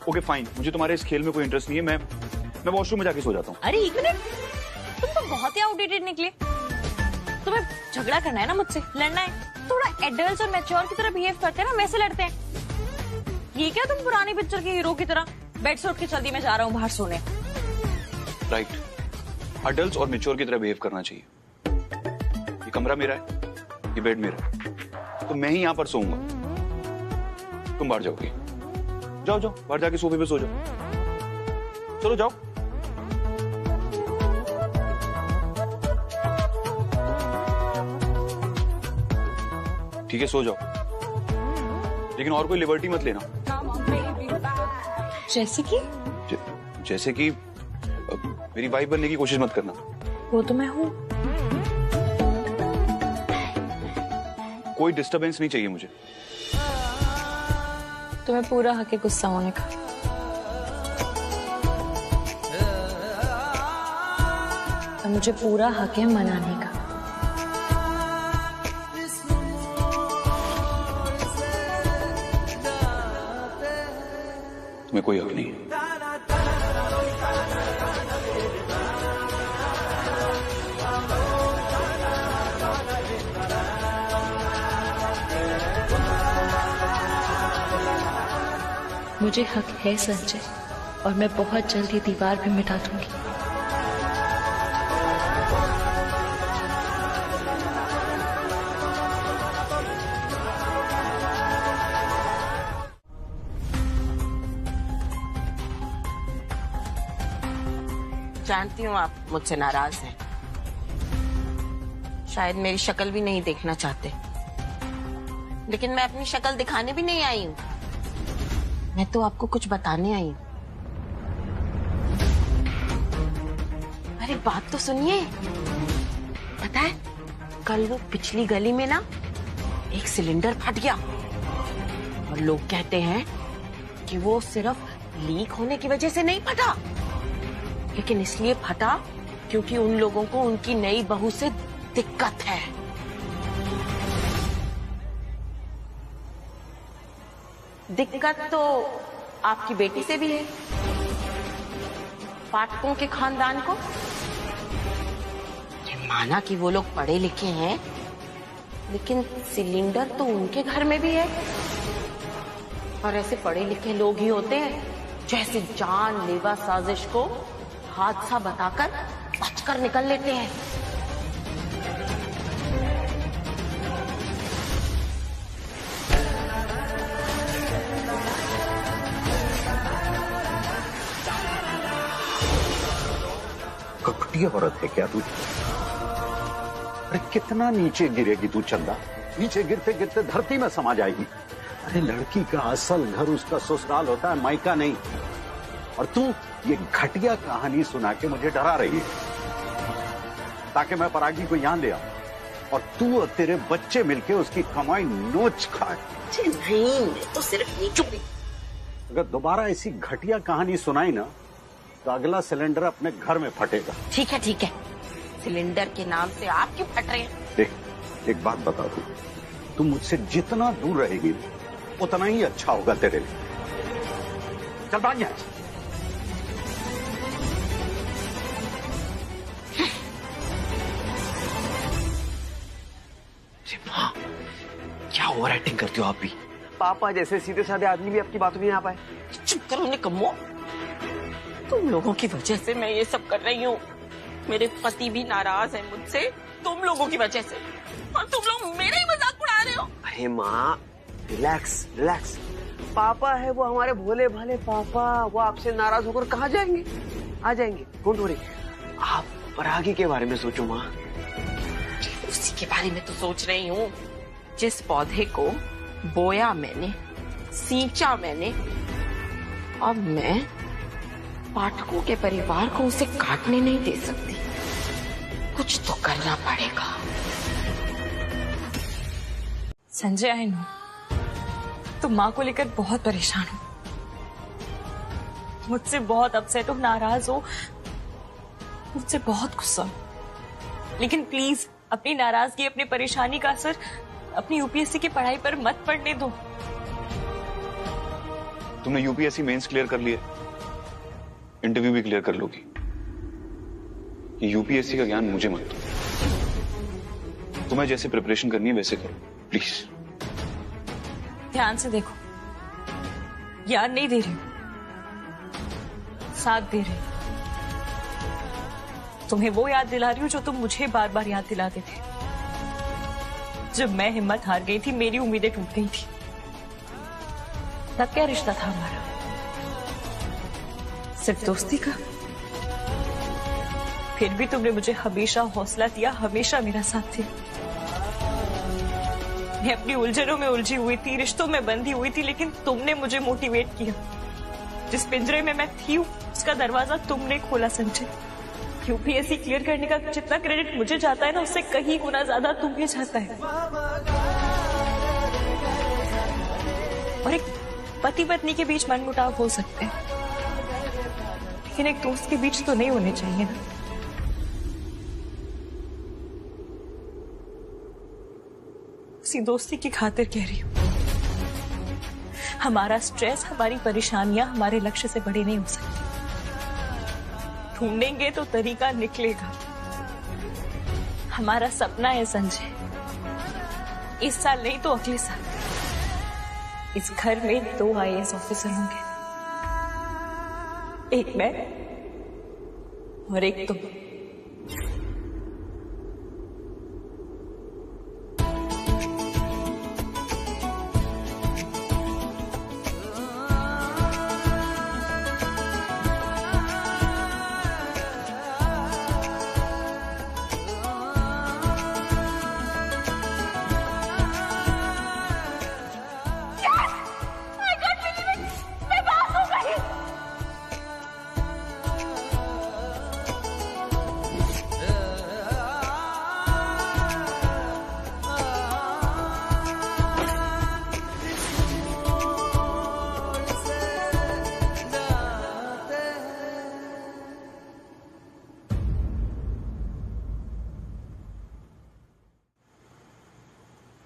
Okay fine, मुझे तुम्हारे इस खेल में कोई इंटरेस्ट नहीं है। मैं वॉशरूम में जाके सो जाता हूँ। अरे एक मिनट, तुम तो बहुत ही आउटडेटेड निकले। तुम्हें झगड़ा करना है ना मुझसे, लड़ना है, थोड़ा एडल्ट और मैच्योर की तरह बिहेव करते हैं ना, वैसे लड़ते हैं। ये क्या तुम पुरानी पिक्चर के हीरो की तरह बेड से उठ के चल दी मैं जा रहा हूँ बाहर सोने। राइट, अडल्ट और मैच्योर की तरह बिहेव करना चाहिए। ये कमरा मेरा है, ये बेड मेरा है, तो मैं ही यहाँ पर सोऊंगा। तुम बाहर जाओगे, जाओ जाओ बाहर जाके सोफे पे सो जाओ। चलो जाओ। ठीक है सो जाओ, लेकिन और कोई लिबर्टी मत लेना। जैसे कि मेरी वाइफ बनने की कोशिश मत करना। वो तो मैं हूँ। कोई डिस्टरबेंस नहीं चाहिए मुझे। तुम्हें पूरा हक है गुस्सा होने का। और मुझे पूरा हक है मनाने का। तुम्हें कोई हक नहीं है। मुझे हक है संजय, और मैं बहुत जल्द ये दीवार भी मिटा दूंगी। जानती हूँ आप मुझसे नाराज हैं, शायद मेरी शक्ल भी नहीं देखना चाहते, लेकिन मैं अपनी शक्ल दिखाने भी नहीं आई हूँ। मैं तो आपको कुछ बताने आई हूँ। अरे बात तो सुनिए। पता है कल वो पिछली गली में ना एक सिलेंडर फट गया, और लोग कहते हैं कि वो सिर्फ लीक होने की वजह से नहीं फटा, लेकिन इसलिए फटा क्योंकि उन लोगों को उनकी नई बहू से दिक्कत है। दिक्कत तो आपकी बेटी से भी है, पाठकों के खानदान को। माना कि वो लोग पढ़े लिखे हैं, लेकिन सिलेंडर तो उनके घर में भी है। और ऐसे पढ़े लिखे लोग ही होते हैं जो ऐसे जानलेवा साजिश को हादसा बताकर बचकर निकल लेते हैं। कपटी औरत है क्या तू? अरे कितना नीचे गिरेगी तू चंदा? नीचे गिरते गिरते धरती में समा जाएगी। अरे लड़की का असल घर उसका ससुराल होता है, मायका नहीं। और तू ये घटिया कहानी सुना के मुझे डरा रही है ताकि मैं परागी को यहां ले आऊं और तू और तेरे बच्चे मिलके उसकी कमाई नोच खाए। नहीं, मैं तो सिर्फ नीचू। अगर दोबारा ऐसी घटिया कहानी सुनाई ना तो अगला सिलेंडर अपने घर में फटेगा। ठीक है ठीक है, सिलेंडर के नाम से आप क्यों फट रहे हैं? देख, एक बात बता दूं, तू मुझसे जितना दूर रहेगी उतना ही अच्छा होगा तेरे लिए। चल भाग यहाँ। माँ, क्या ओवर एक्टिंग करती हो आप भी? पापा जैसे सीधे साधे आदमी भी आपकी बातों में नहीं आ पाए। चुप करो निकम्मो, तुम लोगों की वजह से मैं ये सब कर रही हूँ। मेरे पति भी नाराज है मुझसे तुम लोगों की वजह से, और तुम लोग मेरा ही मजाक उड़ा रहे हो। अरे माँ रिलैक्स रिलैक्स, पापा है वो हमारे भोले भाले पापा, वो आपसे नाराज होकर कहाँ जाएंगे? आ जाएंगे, डोंट वरी। आप परागी के बारे में सोचो माँ। उसी के बारे में तो सोच रही हूँ, जिस पौधे को बोया मैंने, सींचा मैंने, अब मैं पाठकों के परिवार को उसे काटने नहीं दे सकती। कुछ तो करना पड़ेगा। संजय, आई नो तुम माँ को लेकर बहुत परेशान हो, मुझसे बहुत अपसेट हो, नाराज हो, मुझसे बहुत गुस्सा हो, लेकिन प्लीज अपनी नाराजगी, अपनी परेशानी का असर अपनी यूपीएससी की पढ़ाई पर मत पड़ने दो। तुमने यूपीएससी मेंस क्लियर कर लिए, इंटरव्यू भी क्लियर कर लोगी। ये यूपीएससी का ज्ञान मुझे मत दो। तुम्हें जैसे प्रिपरेशन करनी है वैसे करो प्लीज। ध्यान से देखो, याद नहीं दे रही हूं, साथ दे रही हूं। तुम्हें वो याद दिला रही हूँ जो तुम मुझे बार बार याद दिलाते थे। जब मैं हिम्मत हार गई थी, मेरी उम्मीदें टूट गई थी, तब क्या रिश्ता था हमारा? सिर्फ दोस्ती का। फिर भी तुमने मुझे हमेशा हौसला दिया, हमेशा मेरा साथ दिया। मैं अपनी उलझनों में उलझी हुई थी, रिश्तों में बंधी हुई थी, लेकिन तुमने मुझे मोटिवेट किया। जिस पिंजरे में मैं थी उसका दरवाजा तुमने खोला संजय। यूपीएससी क्लियर करने का जितना क्रेडिट मुझे जाता है ना, उससे कहीं गुना ज्यादा तुम्हें जाता है। और एक पति पत्नी के बीच मनमुटाव हो सकते हैं, लेकिन एक दोस्त के बीच तो नहीं होने चाहिए ना। उसी दोस्ती की खातिर कह रही हूं, हमारा स्ट्रेस, हमारी परेशानियां हमारे लक्ष्य से बड़ी नहीं हो सकती। ढूंढेंगे तो तरीका निकलेगा। हमारा सपना है संजय, इस साल नहीं तो अगले साल इस घर में 2 IAS ऑफिसर होंगे, एक मैं और एक तुम।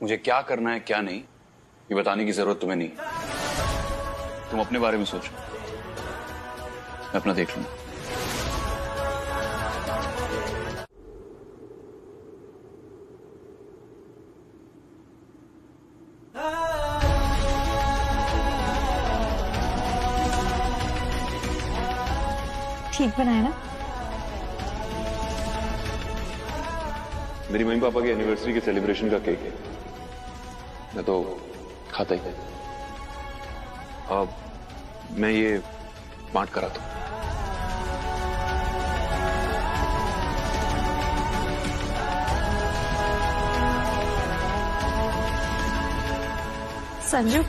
मुझे क्या करना है क्या नहीं ये बताने की जरूरत तुम्हें नहीं। तुम अपने बारे में सोचो, मैं अपना देख लूंगा। ठीक बनाया ना? मेरी मम्मी पापा की एनिवर्सरी के सेलिब्रेशन का केक है, मैं तो खाता ही। अब मैं ये बांट कर आता हूं। Sanju,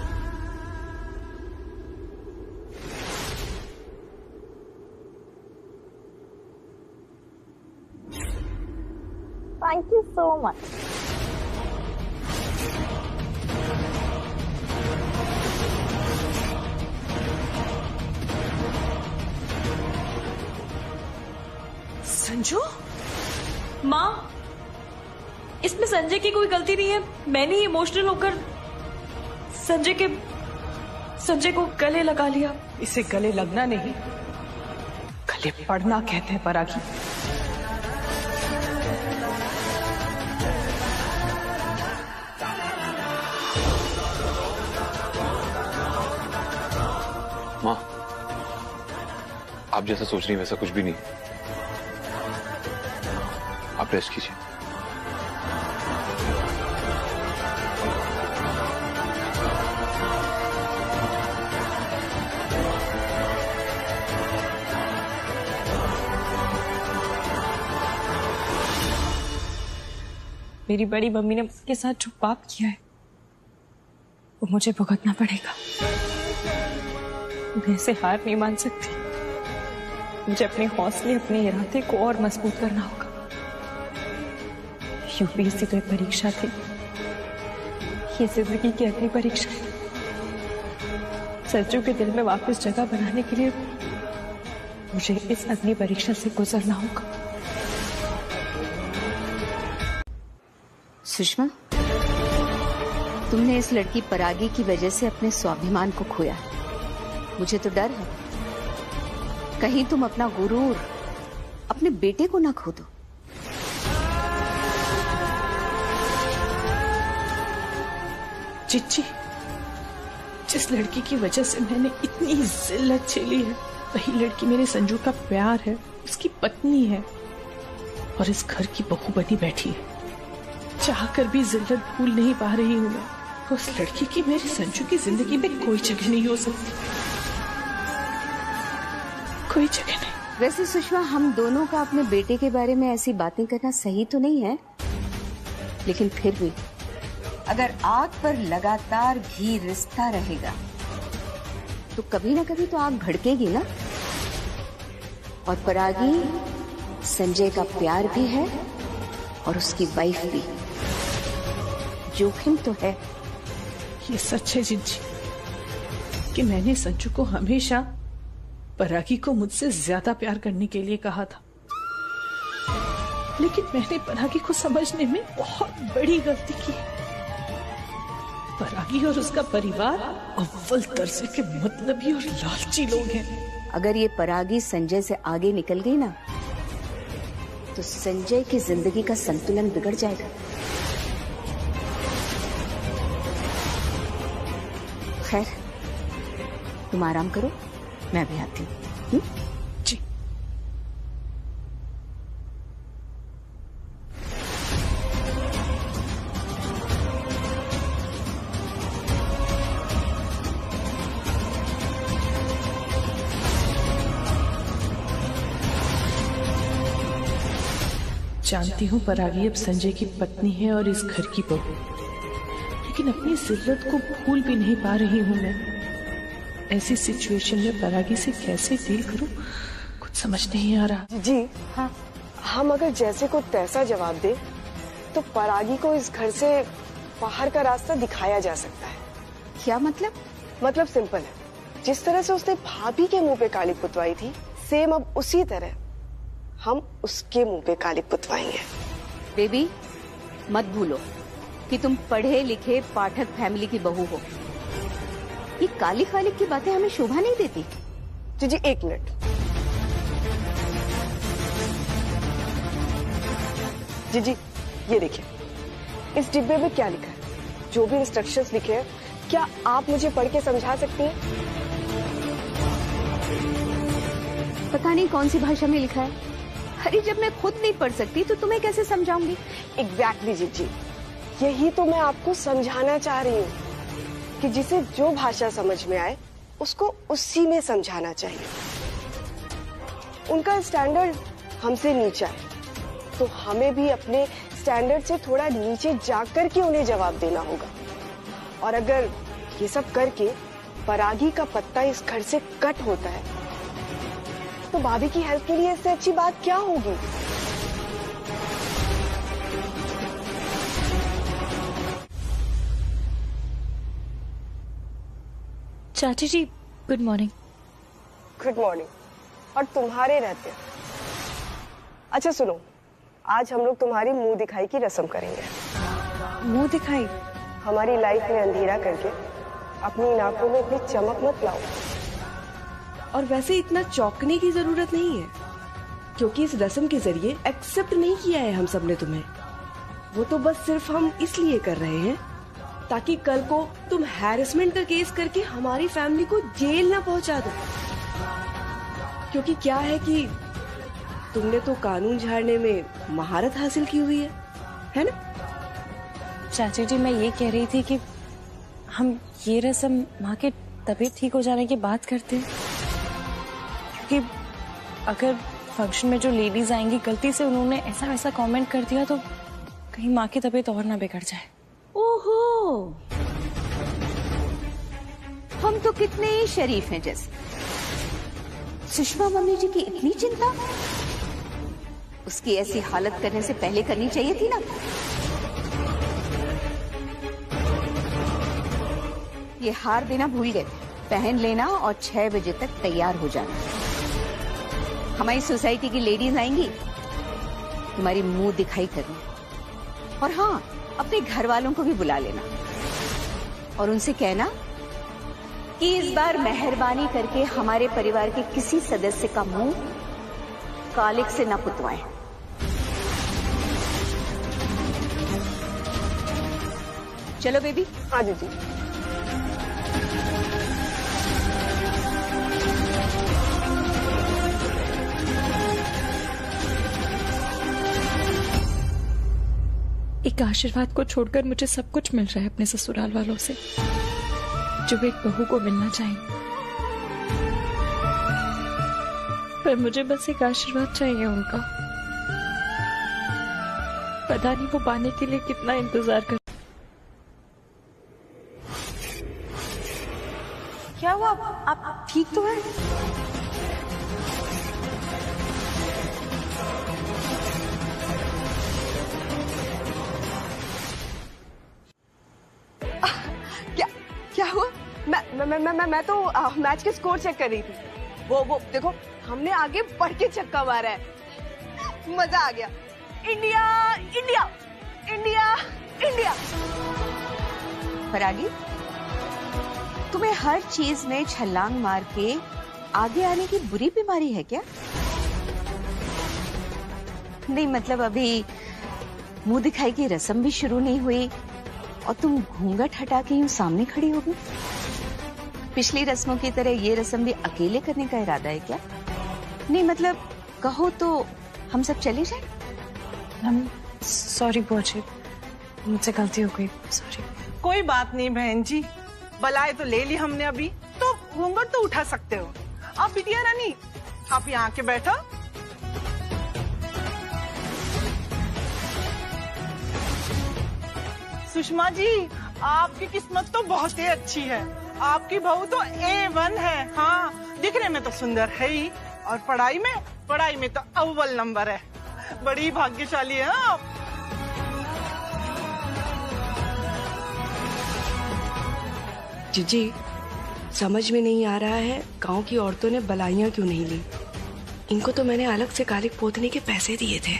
thank you so much. Sanju, माँ, इसमें संजय की कोई गलती नहीं है। मैंने इमोशनल होकर संजय को गले लगा लिया। इसे गले लगना नहीं, गले पड़ना कहते हैं परागी। माँ, आप जैसा सोच रही हैं वैसा कुछ भी नहीं। आप रेस्ट कीजिए। मेरी बड़ी मम्मी ने उसके साथ जो पाप किया है वो मुझे भुगतना पड़ेगा। मैं इसे हार नहीं मान सकती। मुझे अपने हौसले, अपने इरादे को और मजबूत करना होगा। यूपीएससी तो एक परीक्षा थी, ये जिंदगी की अगली परीक्षा है। संजू के दिल में वापस जगह बनाने के लिए मुझे इस अग्नि परीक्षा से गुजरना होगा। सुषमा, तुमने इस लड़की परागी की वजह से अपने स्वाभिमान को खोया। मुझे तो डर है कहीं तुम अपना गुरूर अपने बेटे को ना खो दो। चिच्ची, जिस लड़की की वजह से मैंने इतनी जिल्लत झेली है, वही लड़की मेरे संजू का प्यार है, उसकी पत्नी है और इस घर की बहू बनी बैठी है। चाहकर भी जिल्लत भूल नहीं पा रही हूँ मैं। उस लड़की की मेरे संजू की जिंदगी में कोई जगह नहीं हो सकती, कोई जगह नहीं। वैसे सुषमा, हम दोनों का अपने बेटे के बारे में ऐसी बातें करना सही तो नहीं है, लेकिन फिर भी अगर आग पर लगातार घी रिसता रहेगा तो कभी ना कभी तो आग भड़केगी ना। और परागी संजय का प्यार भी है और उसकी वाइफ भी। जोखिम तो है। ये सच है जिंजी कि मैंने संजू को हमेशा परागी को मुझसे ज्यादा प्यार करने के लिए कहा था, लेकिन मैंने परागी को समझने में बहुत बड़ी गलती की। परागी और उसका परिवार अव्वल दर्जे के मतलबी और लालची लोग हैं। अगर ये परागी संजय से आगे निकल गई ना तो संजय की जिंदगी का संतुलन बिगड़ जाएगा। खैर, तुम आराम करो, मैं भी आती हूँ। जी। जानती हूँ परागी अब संजय की पत्नी है और इस घर की बहू, लेकिन अपनी जिल्लत को भूल भी नहीं पा रही हूँ मैं। ऐसी सिचुएशन में परागी से कैसे डील करूँ, कुछ समझ नहीं आ रहा। जी हाँ, हम अगर जैसे को तैसा जवाब दे तो परागी को इस घर से बाहर का रास्ता दिखाया जा सकता है। क्या मतलब? मतलब सिंपल है, जिस तरह से उसने भाभी के मुंह पे काली पुतवाई थी, सेम अब उसी तरह हम उसके मुंह पे काली पुतवाएंगे। बेबी, मत भूलो कि तुम पढ़े लिखे पाठक फैमिली की बहू हो। ये काली काली की बातें हमें शोभा नहीं देती। जी जी, एक मिनट। जी जी, ये देखिए, इस डिब्बे में क्या लिखा है, जो भी इंस्ट्रक्शंस लिखे हैं, क्या आप मुझे पढ़ के समझा सकती हैं? पता नहीं कौन सी भाषा में लिखा है। अरे जब मैं खुद नहीं पढ़ सकती तो तुम्हें कैसे समझाऊंगी? एग्जैक्टली जीजी, यही तो मैं आपको समझाना चाह रही हूँ कि जिसे जो भाषा समझ में आए उसको उसी में समझाना चाहिए। उनका स्टैंडर्ड हमसे नीचा है, तो हमें भी अपने स्टैंडर्ड से थोड़ा नीचे जाकर के उन्हें जवाब देना होगा। और अगर ये सब करके परागी का पत्ता इस घर से कट होता है तो भाभी की हेल्थ के लिए इससे अच्छी बात क्या होगी? चाची जी, गुड मॉर्निंग। Good morning. और तुम्हारे रहते। अच्छा सुनो, आज हम लोग तुम्हारी मुंह दिखाई की रस्म करेंगे। मुंह दिखाई? हमारी लाइफ में अंधेरा करके अपनी नाकों में इतनी चमक मत लाओ। और वैसे इतना चौंकने की जरूरत नहीं है, क्योंकि इस रस्म के जरिए एक्सेप्ट नहीं किया है हम सब ने तुम्हें। वो तो बस सिर्फ हम इसलिए कर रहे हैं ताकि कल को तुम हैरेसमेंट का केस करके हमारी फैमिली को जेल ना पहुंचा दो। क्योंकि क्या है कि तुमने तो कानून झाड़ने में महारत हासिल की हुई है ना? चाची जी, मैं ये कह रही थी कि हम ये रस्म माँ के तबीयत ठीक हो जाने के बाद करते हैं, क्योंकि अगर फंक्शन में जो लेडीज आएंगी गलती से उन्होंने ऐसा वैसा कमेंट कर दिया तो कहीं माँ की तबीयत और ना बिगड़ जाए। ओहो, हम तो कितने ही शरीफ हैं जैसे। सुषमा मम्मी जी की इतनी चिंता, उसकी ऐसी हालत करने से पहले करनी चाहिए थी ना। ये हार देना भूल गए, पहन लेना और 6 बजे तक तैयार हो जाना। हमारी सोसाइटी की लेडीज आएंगी तुम्हारी मुंह दिखाई करने। और हाँ, अपने घर वालों को भी बुला लेना और उनसे कहना कि इस बार मेहरबानी करके हमारे परिवार के किसी सदस्य का मुंह कालिक से न पुतवाएं। चलो बेबी। हाँ दीदी। एक आशीर्वाद को छोड़कर मुझे सब कुछ मिल रहा है अपने ससुराल वालों से, जो एक बहू को मिलना चाहिए। पर मुझे बस एक आशीर्वाद चाहिए उनका। पता नहीं वो पाने के लिए कितना इंतजार कर। क्या हुआ? आप ठीक तो हैं? क्या हुआ? मैं तो मैच के स्कोर चेक कर रही थी। वो देखो, हमने आगे बढ़ के छक्का मारा है। मजा आ गया। India India India India. परागी, तुम्हें हर चीज में छलांग मार के आगे आने की बुरी बीमारी है क्या? नहीं मतलब अभी मुंह दिखाई की रस्म भी शुरू नहीं हुई और तुम घूंघट हटा के यूं सामने खड़ी हो गई। पिछली रस्मों की तरह ये रस्म भी अकेले करने का इरादा है क्या? नहीं मतलब कहो तो हम सब चले जाएं? सॉरी बुआ जी, मुझसे गलती हो गई, सॉरी। कोई बात नहीं बहन जी, बलाए तो ले ली हमने, अभी तो घूंघट तो उठा सकते हो। आप बिटिया रानी, आप यहाँ आके बैठो। सुषमा जी, आपकी किस्मत तो बहुत ही अच्छी है। आपकी बहू तो A1 है। हाँ, दिखने में तो सुंदर है ही, और पढ़ाई में तो अव्वल नंबर है। बड़ी भाग्यशाली है आप। जीजी, समझ में नहीं आ रहा है गांव की औरतों ने बलाइयां क्यों नहीं ली। इनको तो मैंने अलग से कालिक पोतने के पैसे दिए थे।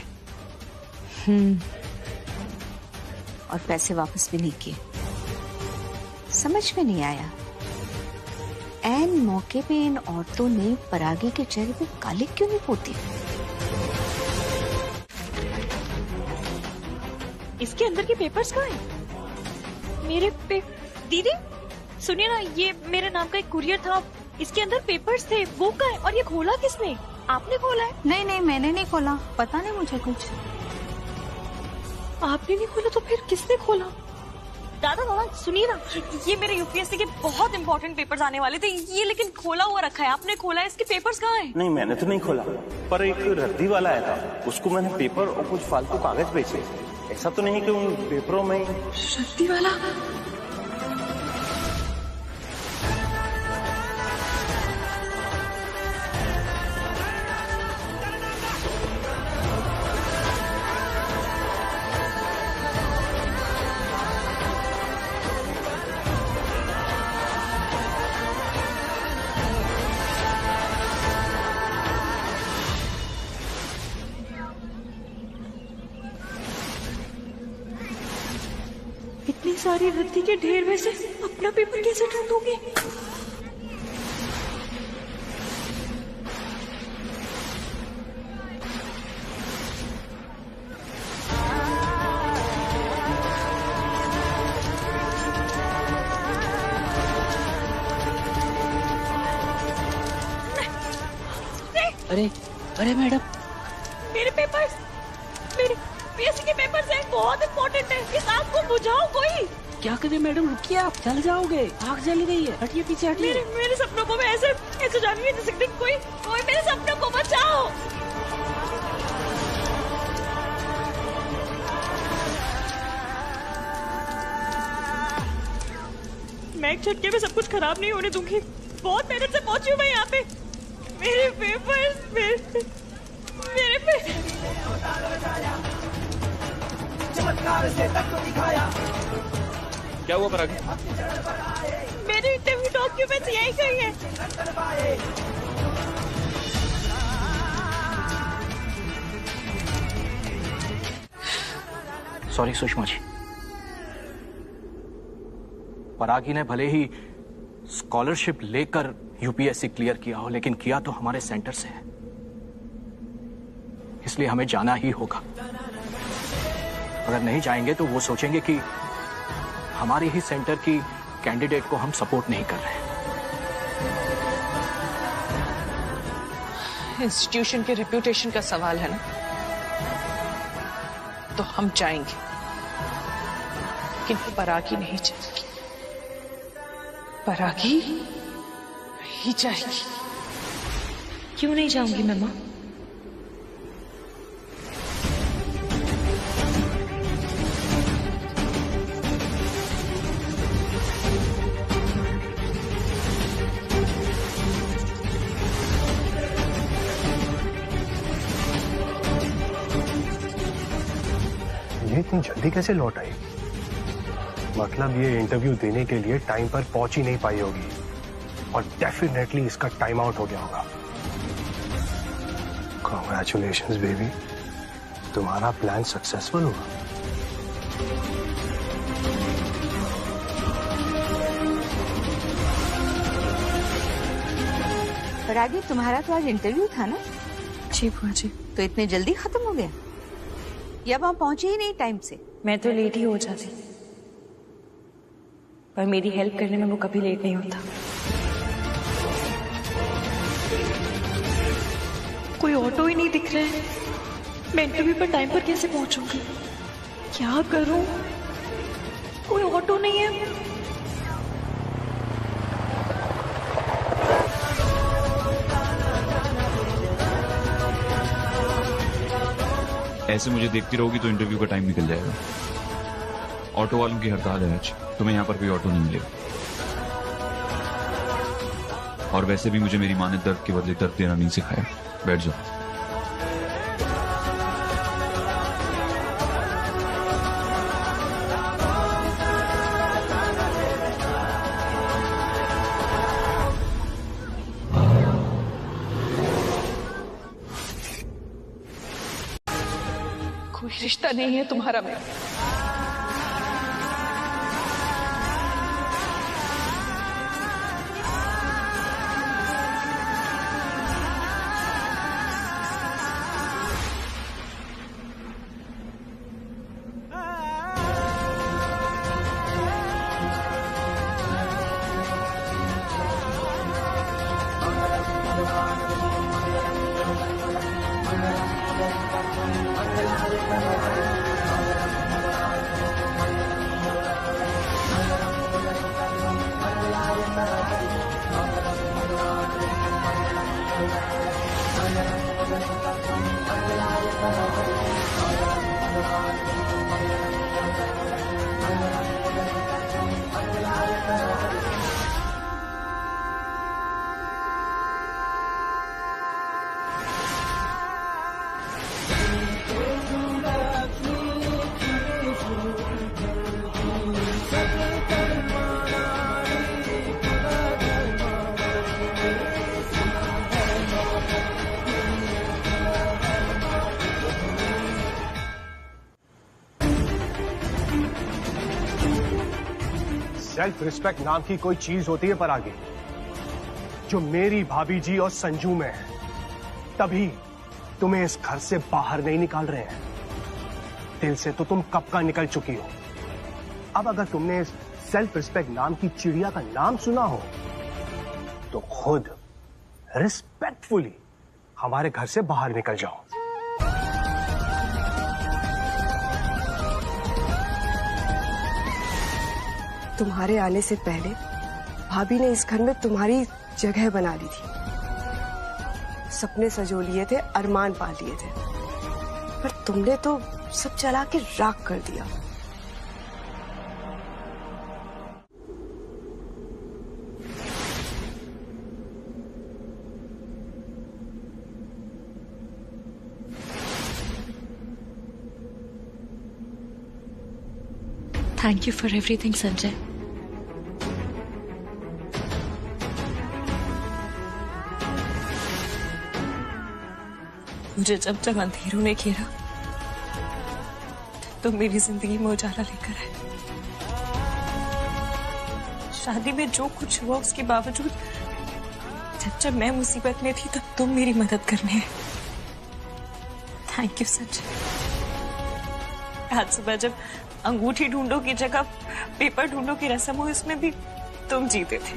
और पैसे वापस भी नहीं किए। समझ में नहीं आया, ऐन मौके पे इन औरतों ने परागी के चेहरे पे कालिक क्यों नहीं पोती? इसके अंदर के पेपर्स कहाँ हैं? मेरे दीदी सुनिए ना, ये मेरे नाम का एक कुरियर था, इसके अंदर पेपर्स थे, वो कहाँ है? और ये खोला किसने? आपने खोला है? नहीं मैंने नहीं खोला, पता नहीं मुझे कुछ। आपने नहीं खोला तो फिर किसने खोला? दादा सुनिए ना, ये मेरे यूपीएससी के बहुत इंपॉर्टेंट पेपर्स आने वाले थे, ये लेकिन खोला हुआ रखा है। आपने खोला है? इसके पेपर्स कहाँ हैं? नहीं मैंने तो नहीं खोला, पर एक रद्दी वाला आया था, उसको मैंने पेपर और कुछ फालतू कागज बेचे। ऐसा तो नहीं कि उन पेपरों में। रद्दी वाला? इतनी सारी रद्दी के ढेर में से अपना पेपर कैसे ढूंढूंगी? अरे मैडम, मेरे पेपर्स, मेरे पीएससी के पेपर्स हैं, बहुत इंपॉर्टेंट है। इस आग को बुझाओ कोई। क्या करें मैडम, रुकिए, आप जल जाओगे, आग जल गई है। हटिए पीछे हटिए। मेरे सपनों को मैं ऐसे जाने नहीं दे सकती। कोई मेरे सपनों को बचाओ। मैं एक झटके में सब कुछ खराब नहीं होने दूंगी। बहुत मेहनत से पहुंची हूँ मैं यहाँ पे। मेरे पेपर्स, मेरे पे क्या हुआ परागी? मेरे इंटरव्यू डॉक्यूमेंट्स यहीं कहीं हैं। सॉरी सुषमा जी, परागी ने भले ही स्कॉलरशिप लेकर यूपीएससी क्लियर किया हो, लेकिन किया तो हमारे सेंटर से है, इसलिए हमें जाना ही होगा। अगर नहीं जाएंगे तो वो सोचेंगे कि हमारे ही सेंटर की कैंडिडेट को हम सपोर्ट नहीं कर रहे हैं। इंस्टीट्यूशन के रेप्यूटेशन का सवाल है ना, तो हम जाएंगे, लेकिन परागी नहीं जाएगी। परागी नहीं जाएगी। क्यों नहीं जाऊंगी मम्मा? ये इतनी जल्दी कैसे लौट आई? मतलब ये इंटरव्यू देने के लिए टाइम पर पहुंच ही नहीं पाई होगी और डेफिनेटली इसका टाइम आउट हो गया होगा। कांग्रेचुलेशंस बेबी, तुम्हारा प्लान सक्सेसफुल हुआ। परागी, तुम्हारा तो आज इंटरव्यू था ना? जी बुआ जी। तो इतने जल्दी खत्म हो गया या वहां पहुंचे ही नहीं टाइम से? मैं तो लेट ही हो जाती, पर मेरी हेल्प करने में वो कभी लेट नहीं होता। कोई ऑटो ही नहीं दिख रहा है, मैं इंटरव्यू पर टाइम पर कैसे पहुंचूंगी? क्या करूं? कोई ऑटो नहीं है। ऐसे मुझे देखती रहोगी तो इंटरव्यू का टाइम निकल जाएगा। ऑटो वालों की हड़ताल है आज, तुम्हें यहाँ पर कोई ऑटो नहीं मिलेगा। और वैसे भी मुझे मेरी माँ ने दर्द के बदले दर्द देना नहीं सिखाया। बैठ जाओ। कोई रिश्ता नहीं है तुम्हारा मेरा। सेल्फ रिस्पेक्ट नाम की कोई चीज होती है परागी, जो मेरी भाभी जी और संजू में है, तभी तुम्हें इस घर से बाहर नहीं निकाल रहे हैं। दिल से तो तुम कब का निकल चुकी हो। अब अगर तुमने इस सेल्फ रिस्पेक्ट नाम की चिड़िया का नाम सुना हो तो खुद रिस्पेक्टफुली हमारे घर से बाहर निकल जाओ। तुम्हारे आने से पहले भाभी ने इस घर में तुम्हारी जगह बना ली थी। सपने सजो लिए थे, अरमान पा लिए थे, पर तुमने तो सब जला के राख कर दिया। Thank you for everything Sanjay. मुझे जब जब अंधेरों ने घेरा तो मेरी जिंदगी में उजाला लेकर आए। शादी में जो कुछ हुआ उसके बावजूद जब मैं मुसीबत में थी तब तुम मेरी मदद करने हैं। Thank you Sanjay. आज सुबह जब अंगूठी ढूंढो की जगह पेपर ढूंढो की रस्म हुई, उसमें भी तुम जीते थे।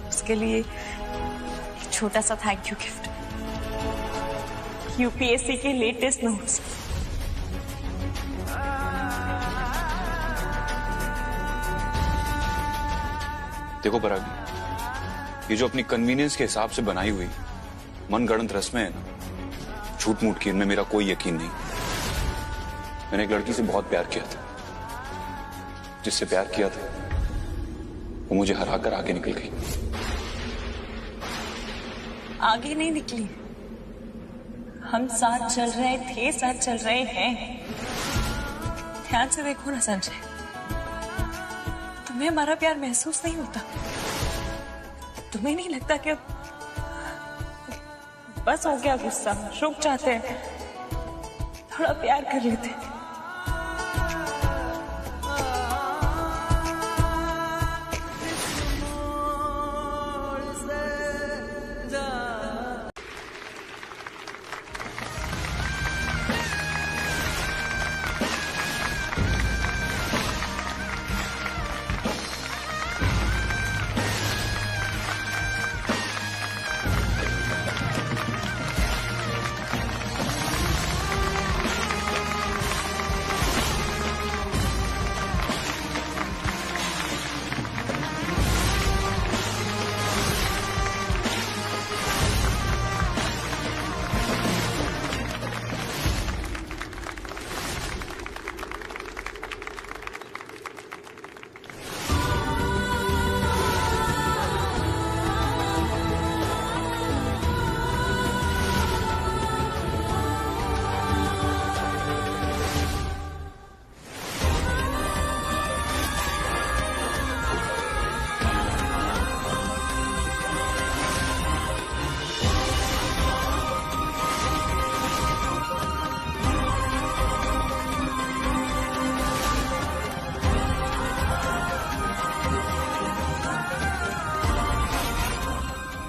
उसके लिए एक छोटा सा थैंक यू गिफ्ट, यूपीएससी के लेटेस्ट नोट्स। देखो परागी, ये जो अपनी कन्वीनियंस के हिसाब से बनाई हुई मनगढ़ंत रस्में है ना, झूठ मूठ की, इनमें मेरा कोई यकीन नहीं। मैंने एक लड़की से बहुत प्यार किया था, जिससे प्यार किया था वो मुझे हराकर आगे निकल गई। आगे नहीं निकली, हम साथ चल रहे थे, साथ चल रहे हैं। ध्यान से देखो ना संजय, तुम्हें हमारा प्यार महसूस नहीं होता? तुम्हें नहीं लगता कि अब बस हो गया गुस्सा, रुक जाते हैं, थोड़ा प्यार कर लेते हैं?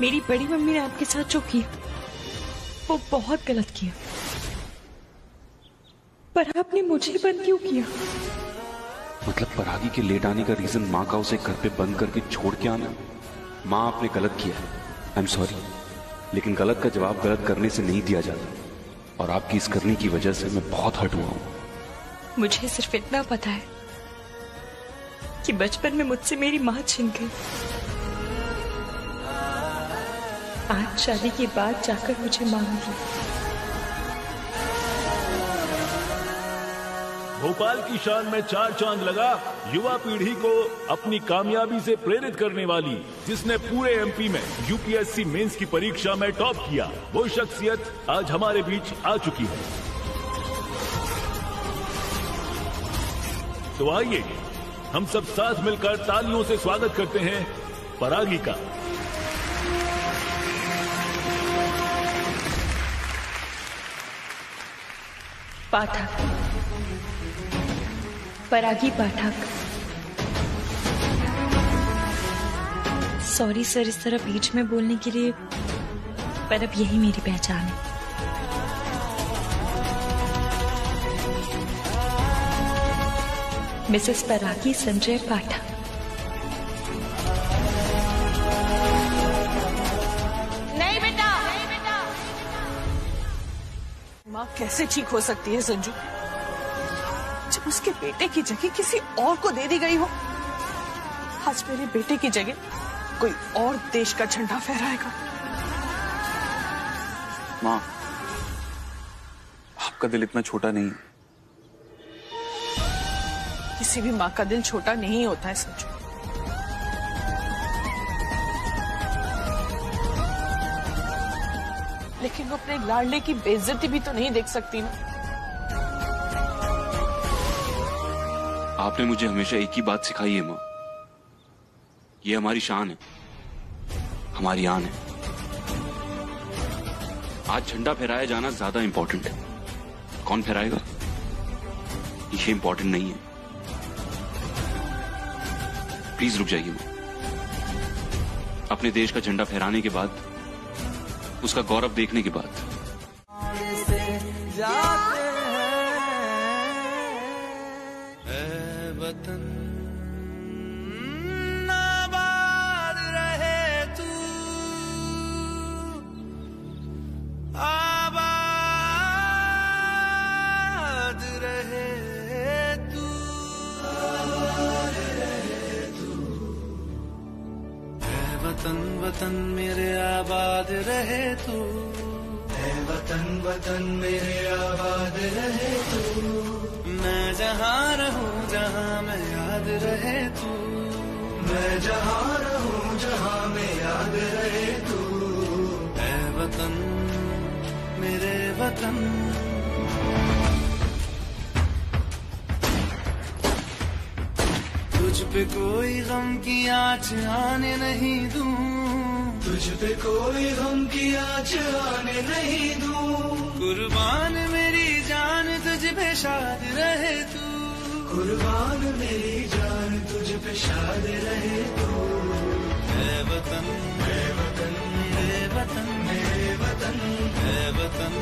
मेरी बड़ी मम्मी ने आपके साथ जो किया वो बहुत गलत किया, पर आपने मुझे बंद क्यों किया? मतलब परागी के लेट आने का रीजन माँ का उसे घर पे बंद करके छोड़ के आना? माँ, आपने गलत किया है, आई एम सॉरी, लेकिन गलत का जवाब गलत करने से नहीं दिया जाता, और आपकी इस करने की वजह से मैं बहुत हर्ट हुआ हूँ। मुझे सिर्फ इतना पता है कि बचपन में मुझसे मेरी माँ छिन गई। आज शादी के बाद जाकर मुझे माँ मिली। भोपाल की शान में चार चांद लगा युवा पीढ़ी को अपनी कामयाबी से प्रेरित करने वाली, जिसने पूरे एमपी में यूपीएससी मेंस की परीक्षा में टॉप किया, वो शख्सियत आज हमारे बीच आ चुकी है। तो आइए हम सब साथ मिलकर तालियों से स्वागत करते हैं परागी का। पाठक, परागी पाठक। सॉरी सर इस तरह बीच में बोलने के लिए, पर अब यही मेरी पहचान है। मिसेस परागी संजय पाठक। नहीं बेटा, नहीं बेटा। माँ कैसे ठीक हो सकती है संजू, जब उसके बेटे की जगह किसी और को दे दी गई हो? आज मेरे बेटे की जगह कोई और देश का झंडा फहराएगा। माँ, आपका दिल इतना छोटा नहीं है। किसी भी माँ का दिल छोटा नहीं होता है संजू। लेकिन वो अपने लाडले की बेइज्जती भी तो नहीं देख सकती ना। आपने मुझे हमेशा एक ही बात सिखाई है माँ, ये हमारी शान है, हमारी आन है। आज झंडा फहराया जाना ज्यादा इंपॉर्टेंट है, कौन फहराएगा ये इंपॉर्टेंट नहीं है। प्लीज रुक जाइए मां। अपने देश का झंडा फहराने के बाद, उसका गौरव देखने के बाद वतन आबाद रहे तू, आबाद रहे तू, है वतन वतन मेरे आबाद रहे तू, है वतन वतन मेरे आबाद रहे तू, मैं जहाँ रहूं जहाँ मैं याद रहे तू, मैं जहाँ रहूं जहाँ मैं याद रहे तू, ऐ वतन मेरे वतन। तुझ पे कोई गम की आँच आने नहीं दूं, तुझ पे कोई गम की आँच आने नहीं दूं, कुर्बान मेरी जान तुझ पे शाद रहे तू, कुर्बान मेरी जान तुझ पे शाद रहे तू, है वतन है वतन है वतन है वतन है वतन